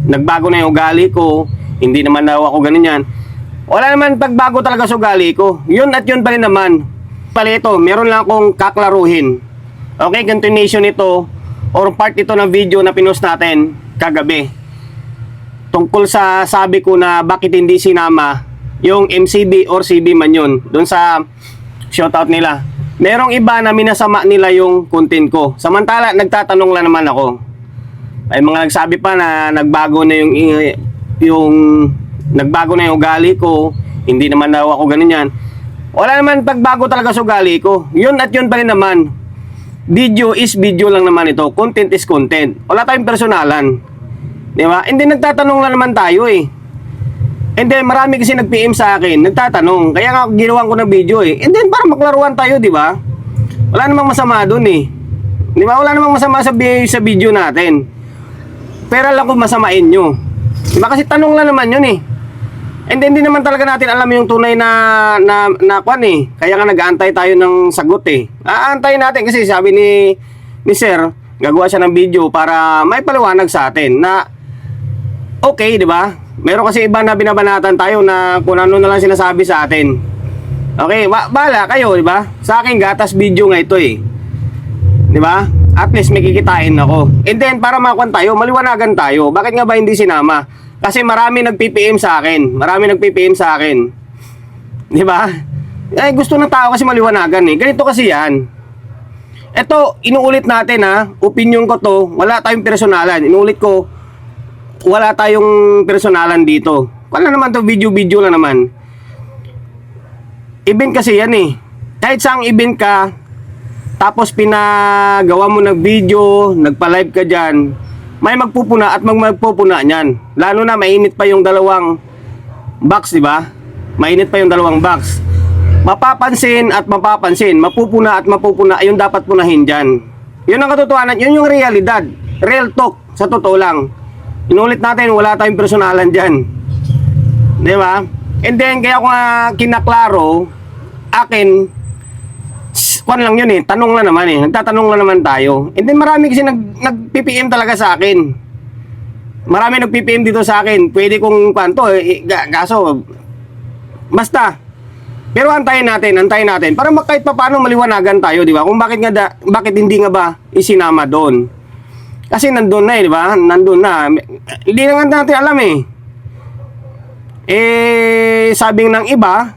nagbago na yung ugali ko, hindi naman daw ako ganun yan. Wala naman pagbago talaga sa ugali ko. Yun at yun pa rin naman. Pala ito, meron lang akong kaklaruhin. Okay, continuation ito or part ito ng video na pinost natin kagabi. Tungkol sa sabi ko na bakit hindi sinama yung MCB or CB man yun. Doon sa shoutout nila. Merong iba na minasama nila yung content ko. Samantala, nagtatanong lang naman ako. Ay mga nagsabi pa na nagbago na yung nagbago na yung ugali ko, hindi naman daw ako ganun yan. Wala naman pagbago talaga sa ugali ko. Yun at yun pa rin naman. Video is video lang naman ito. Content is content. Wala tayong personalan. Di ba? And then nagtatanong lang naman tayo eh. And then marami kasi nag-PM sa akin, nagtatanong. Kaya nga ginawan ko ng video eh. And then para maklaruan tayo, di ba? Wala namang masama doon eh. Di ba? Wala namang masama sa video natin. Pero lang kung masamain nyo. Di ba? Kasi tanong lang naman yun eh. And then hindi naman talaga natin alam yung tunay na kwan eh. Kaya nga nag-aantay tayo ng sagot eh. Aantayin natin kasi sabi ni Sir, gagawa siya ng video para may paliwanag sa atin na okay, di ba? Meron kasi iba na binabanatan tayo na kung ano na lang sinasabi sa atin. Okay, bahala kayo, di ba? Sa akin gatas video nga ito eh. Di ba? At least may kikitain ako. And then para makuha tayo, maliwanagan tayo. Bakit nga ba hindi sinama? Kasi marami nag-PPM sa akin. Marami nag-PPM sa akin. Di ba? Eh, gusto ng tao kasi maliwanagan eh. Ganito kasi yan. Ito, inuulit natin ha. Opinion ko to. Wala tayong personalan. Inuulit ko. Wala tayong personalan dito. Wala naman to. Video lang naman. Event kasi yan eh. Kahit saang event ka, tapos pinagawa mo ng video, nagpa-live ka dyan, may magpupuna at magpupuna niyan. Lalo na mainit pa yung dalawang box, di ba? Mainit pa yung dalawang box. Mapapansin at mapapansin, mapupuna at mapupuna, ayun dapat punahin diyan. Yun ang katotohanan, yun yung realidad. Real talk, sa totoo lang. Inulit natin, wala tayong personalan diyan. Di ba? And then kaya ko nga kinaklaro, akin kwan lang yun eh, tanong lang naman eh. Nagtatanong lang naman tayo. And then marami kasi nag-PPM talaga sa akin. Marami nag-PPM dito sa akin. Pwede kong kwanto eh, kaso basta. Pero antayin natin para kahit pa paano maliwanagan tayo, di ba? Kung bakit hindi nga ba isinama doon. Kasi nandun na eh, di ba? Nandun na. Hindi na nga natin alam eh. Eh, sabi ng iba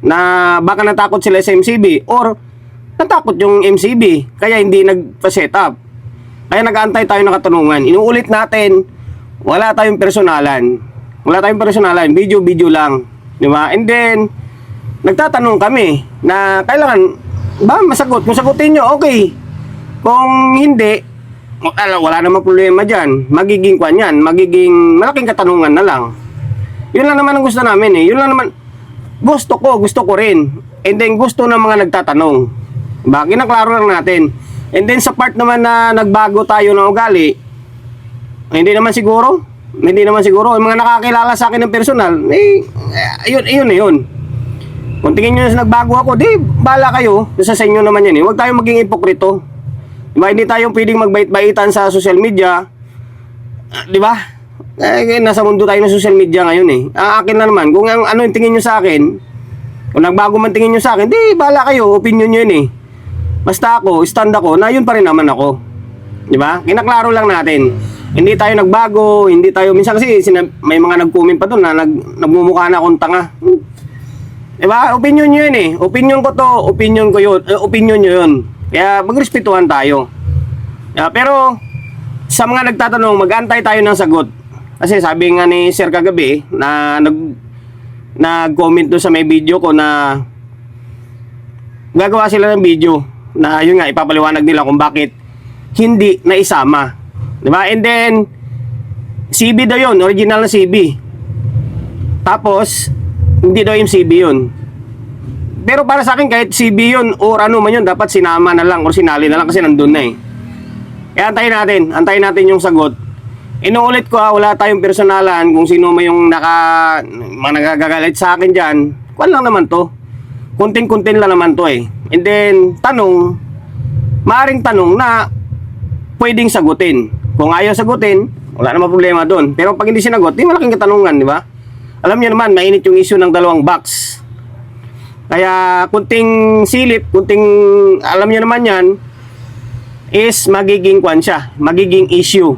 na baka natakot sila sa MCB or natakot yung MCB kaya hindi nagpa-set up. Kaya nag-aantay tayo ng katanungan. Inuulit natin, wala tayong personalan. Wala tayong personalan, video lang, di ba? And then nagtatanong kami na kailangan ba masagot? Kung sagutin nyo, okay. Kung hindi, wala namang problema diyan. Magiging kwan yan, magiging malaking katanungan na lang. Yun lang naman ang gusto namin eh. Yun lang naman gusto ko rin. And then gusto ng mga nagtatanong. Diba? Kinaklaro lang natin. And then sa part naman na nagbago tayo ng ugali, hindi naman siguro. Yung mga nakakilala sa akin ng personal, yun. Kung tingin nyo na nagbago ako, di, bahala kayo. Sa inyo naman yan eh. Huwag tayong maging ipokrito. Diba? Hindi tayo pwedeng magbait-baitan sa social media. Diba? Nasa mundo tayo ng social media ngayon eh. Akin na naman, kung ano yung tingin nyo sa akin, kung nagbago man tingin nyo sa akin, di, bahala kayo. Opinion nyo yun eh. Basta ako, stand ako, na yun pa rin naman ako. Di ba? Kinaklaro lang natin. Hindi tayo nagbago, hindi tayo, minsan kasi may mga nag-comment pa doon na nagmumukha na akong tanga. Di ba? Opinion nyo yun eh. Opinion ko to, opinion ko yun, opinion nyo yun. Kaya magrespetuhan tayo. Pero, sa mga nagtatanong, mag-antay tayo ng sagot. Kasi sabi nga ni Sir kagabi, na nag-comment doon sa may video ko na gagawa sila ng video na yun nga ipapaliwanag nila kung bakit hindi naisama, di ba? And then CB daw yun, original na CB, tapos hindi daw yung CB yun. Pero para sa akin kahit CB yun or ano man yun, dapat sinama na lang or sinali na lang kasi nandun na eh. Kaya antayin natin yung sagot. Inuulit ko wala tayong personalan. Kung sino may yung mga nagagagalit sa akin dyan, kwan lang naman to, kunting-kuntin lang naman to eh. And then, maaring tanong na pwedeng sagutin. Kung ayaw sagutin, Wala namang problema doon. Pero pag hindi sinagot, di malaking katanungan, di ba? Alam niyo naman, mainit yung issue ng 2 box. Kaya kunting silip, alam niyo naman yan, is magiging kwan siya, magiging issue.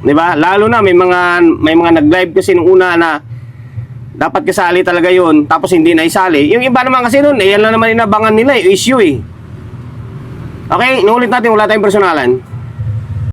Di ba? Lalo na may mga nag-live kasi nung una na dapat kasali talaga yun, tapos hindi na isali. Yung iba naman kasi nun, yan lang naman inabangan nila, issue eh. Okay, inuulit natin, wala tayong personalan.